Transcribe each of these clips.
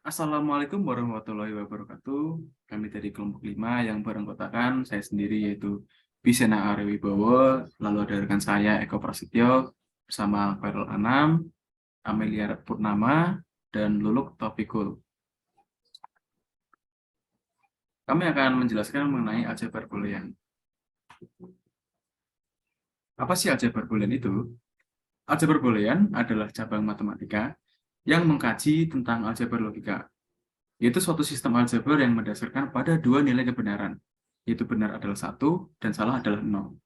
Assalamualaikum warahmatullahi wabarakatuh. Kami dari kelompok 5 yang beranggotakan saya sendiri yaitu Bisena Arya Wibowo, lalu ada rekan saya Eko Prasetyo bersama Khairul Anam, Amelia Purnama, dan Luluk Taufikul. Kami akan menjelaskan mengenai aljabar boolean. Apa sih aljabar boolean itu? Aljabar boolean adalah cabang matematika yang mengkaji tentang aljabar logika, yaitu suatu sistem aljabar yang mendasarkan pada dua nilai kebenaran, yaitu benar adalah 1 dan salah adalah 0.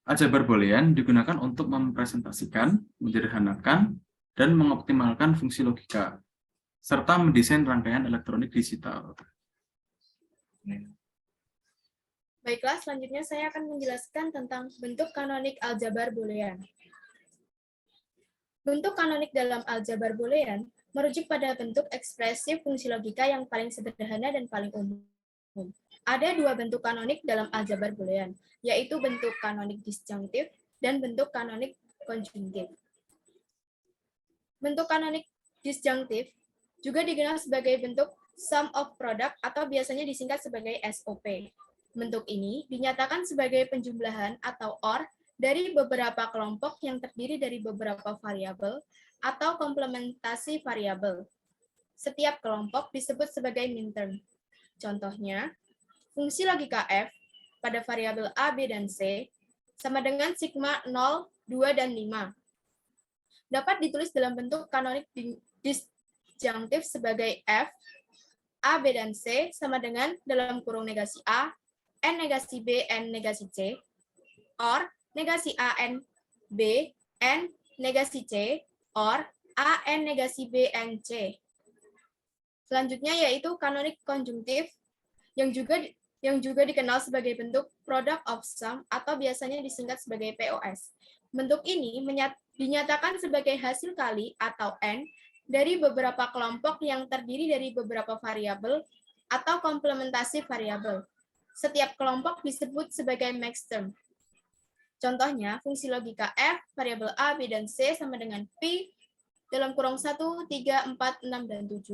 Aljabar boolean digunakan untuk mempresentasikan, menyederhanakan, dan mengoptimalkan fungsi logika, serta mendesain rangkaian elektronik digital. Baiklah, selanjutnya saya akan menjelaskan tentang bentuk kanonik aljabar boolean. Bentuk kanonik dalam aljabar boolean merujuk pada bentuk ekspresi fungsi logika yang paling sederhana dan paling umum. Ada dua bentuk kanonik dalam aljabar boolean, yaitu bentuk kanonik disjunktif dan bentuk kanonik konjungtif. Bentuk kanonik disjunktif juga dikenal sebagai bentuk sum of product atau biasanya disingkat sebagai SOP. Bentuk ini dinyatakan sebagai penjumlahan atau OR dari beberapa kelompok yang terdiri dari beberapa variabel atau komplementasi variabel. Setiap kelompok disebut sebagai minterm. Contohnya, fungsi logika F pada variabel A, B, dan C sama dengan sigma 0, 2, dan 5. Dapat ditulis dalam bentuk kanonik disjunktif sebagai F, A, B, dan C sama dengan dalam kurung negasi A, N negasi B, N negasi C, or negasi A, N, B, N negasi C, or A, N negasi B, N, C. Selanjutnya yaitu kanonik konjungtif yang juga dikenal sebagai bentuk product of sum atau biasanya disingkat sebagai POS. Bentuk ini dinyatakan sebagai hasil kali atau N dari beberapa kelompok yang terdiri dari beberapa variabel atau komplementasi variabel. Setiap kelompok disebut sebagai maxterm. Contohnya, fungsi logika F, variabel A, B, dan C sama dengan P dalam kurung 1, 3, 4, 6, dan 7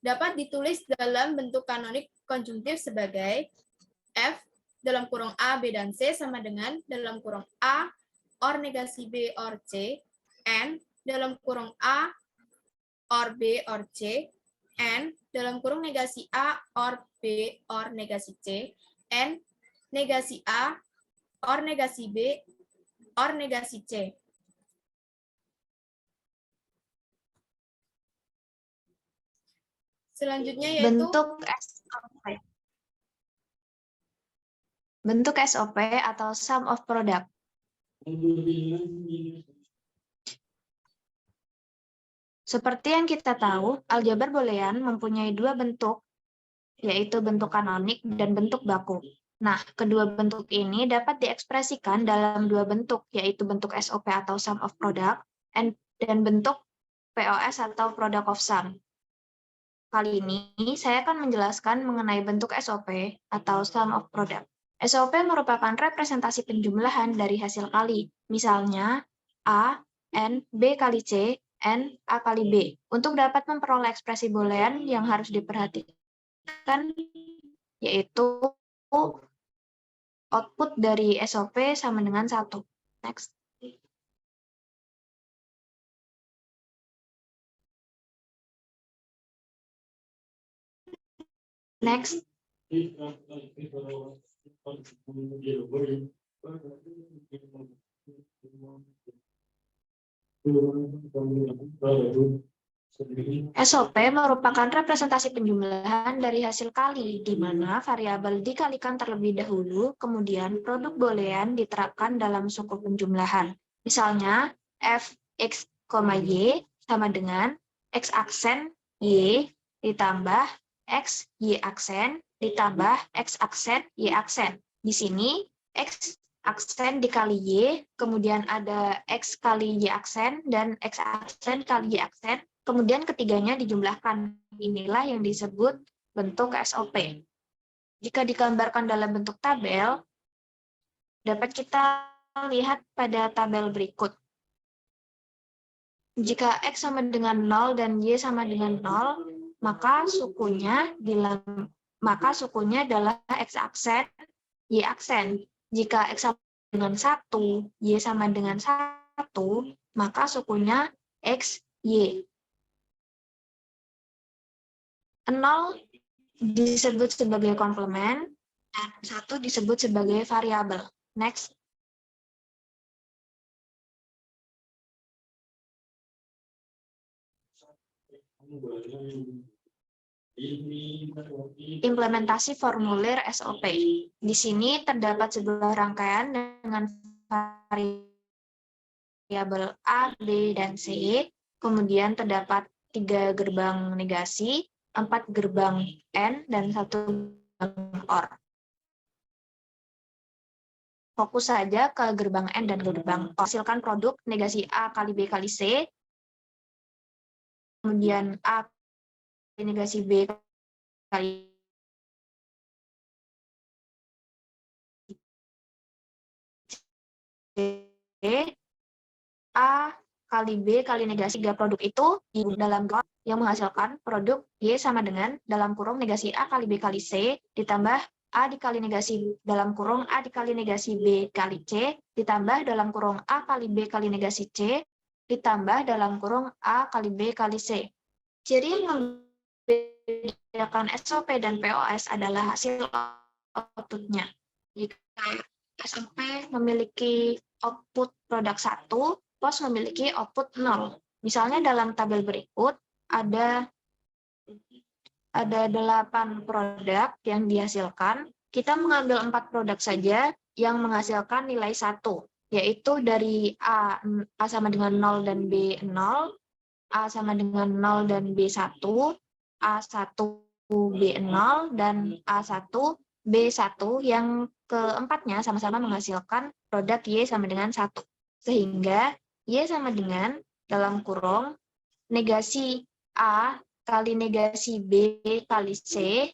dapat ditulis dalam bentuk kanonik konjungtif sebagai F dalam kurung A, B, dan C sama dengan dalam kurung A or negasi B or C, N dalam kurung A or B or C, N dalam kurung negasi A or B or negasi C, N negasi A or negasi B or negasi C. Selanjutnya yaitu bentuk SOP atau sum of product. Seperti yang kita tahu, aljabar boolean mempunyai dua bentuk, yaitu bentuk kanonik dan bentuk baku. Nah, kedua bentuk ini dapat diekspresikan dalam dua bentuk, yaitu bentuk SOP atau sum of product dan bentuk POS atau product of sum. Kali ini, saya akan menjelaskan mengenai bentuk SOP atau sum of product. SOP merupakan representasi penjumlahan dari hasil kali, misalnya A, N, B kali C, N, A kali B. Untuk dapat memperoleh ekspresi boolean yang harus diperhatikan, yaitu output dari SOP sama dengan 1. Next. Next. SOP merupakan representasi penjumlahan dari hasil kali, di mana variabel dikalikan terlebih dahulu, kemudian produk boolean diterapkan dalam suku penjumlahan. Misalnya, f, x, y sama dengan x aksen y ditambah x, y aksen ditambah x aksen, y aksen. Di sini, x aksen dikali y, kemudian ada x kali y aksen, dan x aksen kali y aksen, kemudian ketiganya dijumlahkan. Inilah yang disebut bentuk SOP. Jika digambarkan dalam bentuk tabel, dapat kita lihat pada tabel berikut. Jika X sama dengan 0 dan Y sama dengan 0, maka sukunya adalah X aksen, Y aksen. Jika X sama dengan 1, Y sama dengan 1, maka sukunya X, Y. 0 disebut sebagai komplement, dan 1 disebut sebagai variabel. Next. Implementasi formulir SOP. Di sini terdapat sebuah rangkaian dengan variabel A, B, dan C. Kemudian terdapat 3 gerbang negasi, 4 gerbang AND, dan 1 gerbang OR. Fokus saja ke gerbang AND dan gerbang OR. Hasilkan produk negasi A kali B kali C, kemudian A kali negasi B kali C, A kali B kali negasi 3 produk itu di dalam yang menghasilkan produk Y sama dengan dalam kurung negasi A kali B kali C ditambah A dikali negasi dalam kurung A dikali negasi B kali C ditambah dalam kurung A kali B kali negasi C ditambah dalam kurung A kali B kali C. Ciri yang membedakan SOP dan POS adalah hasil output-nya. Jika SOP memiliki output produk 1, POS memiliki output 0. Misalnya dalam tabel berikut ada 8 produk yang dihasilkan. Kita mengambil 4 produk saja yang menghasilkan nilai 1, yaitu dari A sama dengan 0 dan B 0, A sama dengan 0 dan B1, A1 B0, dan A1 B1 yang keempatnya sama-sama menghasilkan produk Y sama dengan 1. Sehingga Y sama dengan dalam kurung negasi A kali negasi B kali C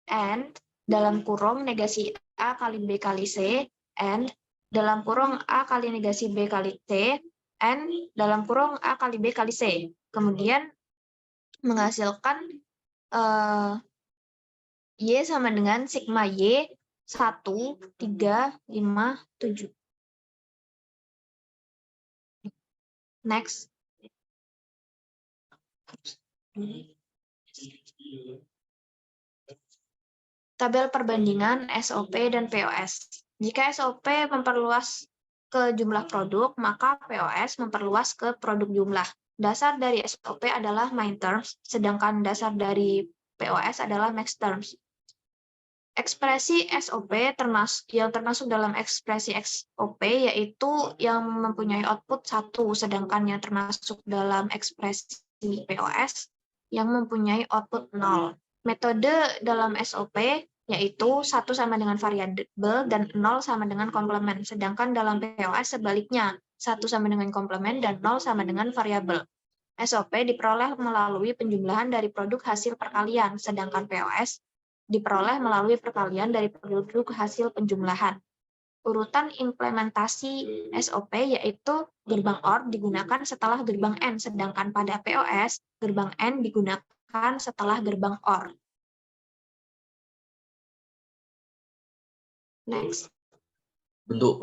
and dalam kurung negasi A kali B kali C and dalam kurung A kali negasi B kali C and dalam kurung A kali B kali C. Kemudian menghasilkan Y sama dengan sigma Y 1, 3, 5, 7. Next. Tabel perbandingan SOP dan POS. Jika SOP memperluas ke jumlah produk, maka POS memperluas ke produk jumlah. Dasar dari SOP adalah min terms, sedangkan dasar dari POS adalah max terms. Ekspresi SOP yang termasuk dalam ekspresi SOP yaitu yang mempunyai output 1, sedangkan yang termasuk dalam ekspresi POS yang mempunyai output 0. Metode dalam SOP yaitu 1 sama dengan variabel dan 0 sama dengan komplement, sedangkan dalam POS sebaliknya, 1 sama dengan komplement dan 0 sama dengan variabel. SOP diperoleh melalui penjumlahan dari produk hasil perkalian, sedangkan POS diperoleh melalui perkalian dari produk hasil penjumlahan. Urutan implementasi SOP yaitu gerbang OR digunakan setelah gerbang AND, sedangkan pada POS, gerbang AND digunakan setelah gerbang OR. Next. Bentuk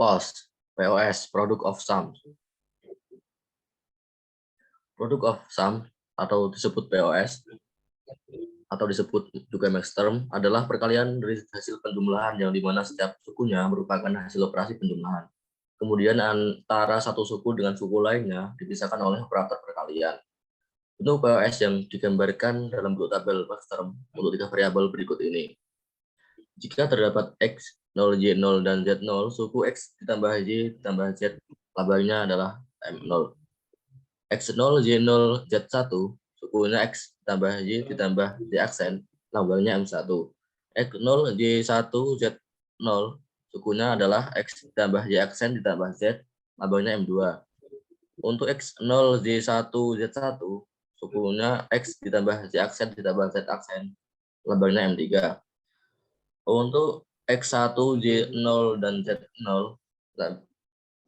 POS, Product of Sum. Product of Sum atau disebut POS atau disebut juga max term adalah perkalian dari hasil penjumlahan yang dimana setiap sukunya merupakan hasil operasi penjumlahan. Kemudian antara satu suku dengan suku lainnya dipisahkan oleh operator perkalian. Bentuk POS yang digambarkan dalam bentuk tabel max term untuk 3 variabel berikut ini. Jika terdapat X, 0, Y0, dan Z0, suku X ditambah Y ditambah Z, labelnya adalah M0. X0, Y0, Z1, sukunya X ditambah Y ditambah Z aksen, labelnya M1. X0, Y1, Z0, sukunya adalah X ditambah Y aksen ditambah Z, labelnya M2. Untuk X0, Y1, Z1, sukunya X ditambah Y aksen ditambah Z aksen, labelnya M3. Untuk X1, Y0, dan Z0,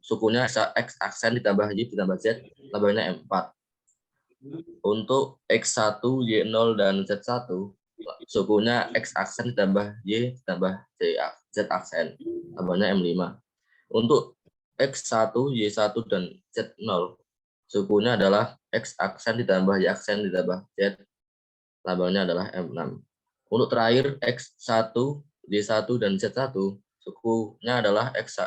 sukunya X aksen ditambah Y ditambah Z, labelnya M4. Untuk X1, Y0, dan Z1, sukunya X aksen ditambah Y ditambah Z aksen, tambahnya M5. Untuk X1, Y1, dan Z0, sukunya adalah X aksen ditambah Y aksen ditambah Z, tambahnya adalah M6. Untuk terakhir X1, Y1, dan Z1, sukunya adalah X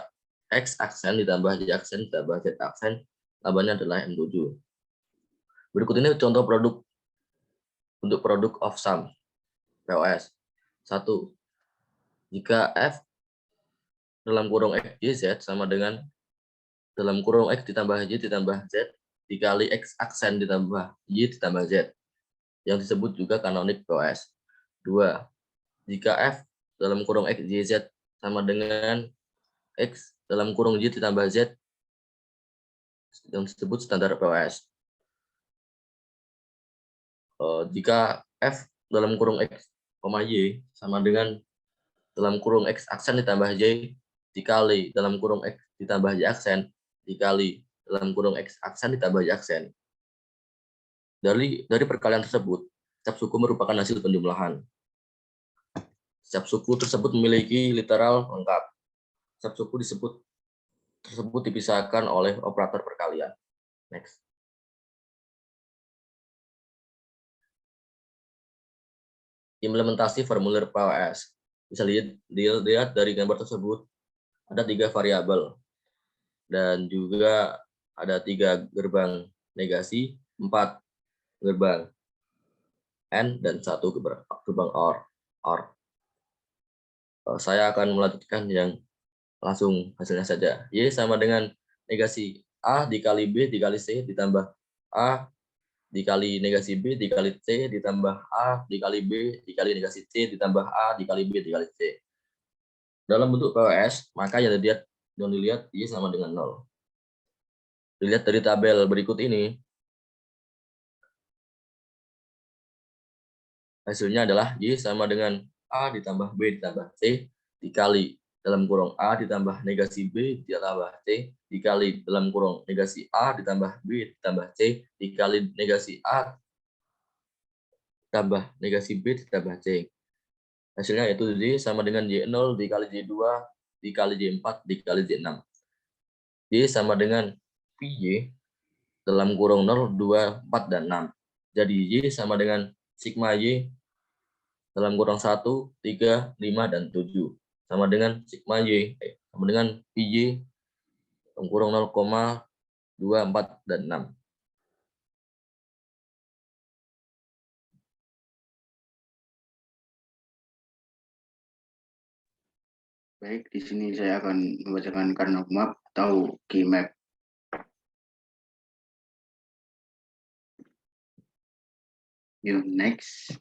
aksen ditambah Y aksen ditambah Z aksen, tambahnya adalah M7. Berikut ini contoh produk untuk produk of sum POS. 1. Jika F dalam kurung X, Y, Z sama dengan dalam kurung X ditambah Y ditambah Z dikali X aksen ditambah Y ditambah Z, yang disebut juga kanonik POS. 2. Jika F dalam kurung X, Y, Z sama dengan X dalam kurung Y ditambah Z, yang disebut standar POS. Jika F dalam kurung X, Y sama dengan dalam kurung X aksen ditambah Y dikali dalam kurung X ditambah Y aksen dikali dalam kurung X aksen ditambah Y aksen. Dari perkalian tersebut, setiap suku merupakan hasil penjumlahan. Setiap suku tersebut memiliki literal lengkap. Setiap suku tersebut dipisahkan oleh operator perkalian. Next. Implementasi formulir POS. Bisa dilihat dari gambar tersebut, ada 3 variabel dan juga ada 3 gerbang negasi, 4 gerbang AND, dan 1 gerbang OR. Saya akan melanjutkan yang langsung hasilnya saja. Y sama dengan negasi A dikali B dikali C ditambah A dikali negasi B dikali C ditambah A dikali B dikali negasi C ditambah A dikali B dikali C. Dalam bentuk POS, maka yang dilihat Y sama dengan 0. Dilihat dari tabel berikut ini, hasilnya adalah Y sama dengan A ditambah B ditambah C dikali dalam kurung A ditambah negasi B ditambah C dikali dalam kurung negasi A ditambah B ditambah C dikali negasi A tambah negasi B ditambah C. Hasilnya yaitu Y sama dengan Y0 dikali Y2 dikali Y4 dikali Y6. Y sama dengan PY dalam kurung 0, 2, 4, dan 6. Jadi Y sama dengan sigma Y dalam kurung 1, 3, 5, dan 7. Sama dengan sigma Y, sama dengan PY dalam kurung 0, 2, 4, dan 6. Baik, di sini saya akan membacakan Carnot map atau key map. Yuk, next.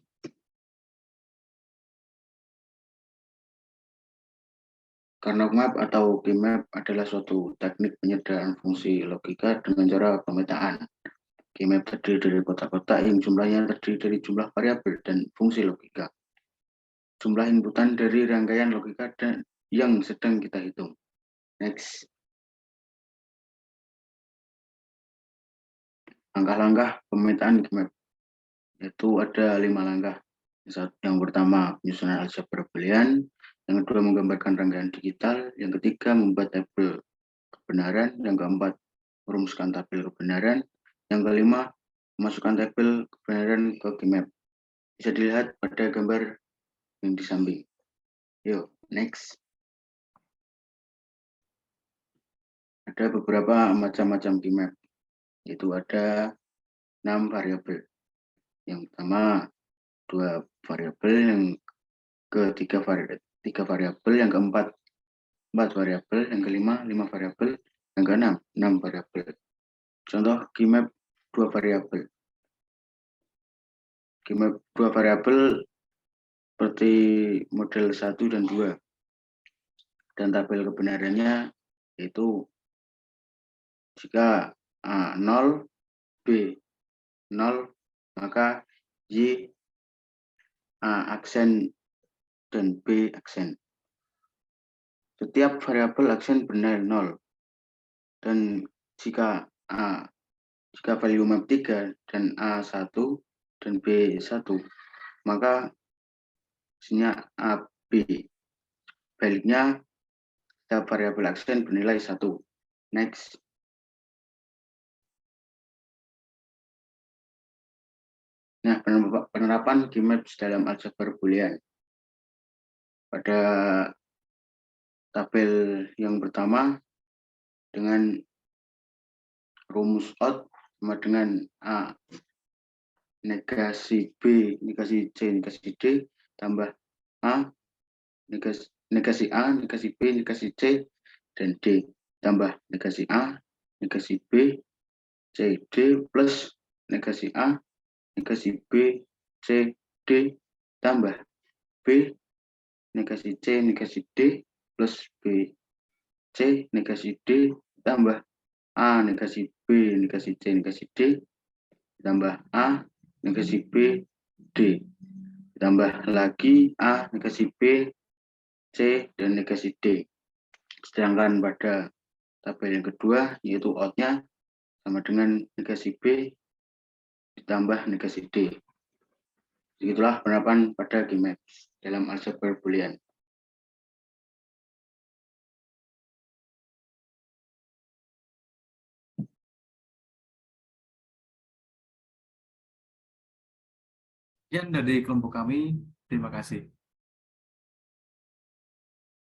Carnot map atau key map adalah suatu teknik penyederhanaan fungsi logika dengan cara pemetaan. Key map terdiri dari kotak-kotak yang jumlahnya terdiri dari jumlah variabel dan fungsi logika. Jumlah inputan dari rangkaian logika dan yang sedang kita hitung. Next. Langkah-langkah pemetaan key map. Yaitu ada 5 langkah. Yang pertama, penyusunan aljabar boolean. Yang kedua, menggambarkan rangkaian digital. Yang ketiga, membuat tabel kebenaran. Yang keempat, merumuskan tabel kebenaran. Yang kelima, memasukkan tabel kebenaran ke key map. Bisa dilihat pada gambar yang di samping. Yuk, next. Ada beberapa macam-macam key map. Yaitu ada 6 variabel. Yang pertama, 2 variabel, yang ketiga tiga variabel, yang keempat 4 variabel, yang kelima 5 variabel, yang keenam 6 variabel. Contoh key map 2 variabel. Key map 2 variabel seperti model 1 dan 2. Dan tabel kebenarannya yaitu jika A 0, B 0, maka Y A aksen dan B aksen. Setiap variabel aksen benar 0. Dan jika A jika value map 3 dan A1 dan B1, maka hasilnya AB. Baliknya, setiap variabel aksen bernilai 1. Next. Nah, penerapan Gmaps dalam aljabar boolean. Pada tabel yang pertama, dengan rumus out sama dengan A negasi B, negasi C, negasi D, tambah A, negasi A, negasi B, negasi C, dan D, tambah negasi A, negasi B, C, D, plus negasi A, negasi B, C, D, tambah B, negasi C, negasi D, plus B, C, negasi D, tambah A, negasi B, negasi C, negasi D, tambah A, negasi B, D, tambah lagi A, negasi B, C, dan negasi D. Sedangkan pada tabel yang kedua, yaitu out-nya sama dengan negasi B ditambah negasi D. Begitulah penerapan pada Gmaps dalam aljabar boolean. Sekian dari kelompok kami. Terima kasih.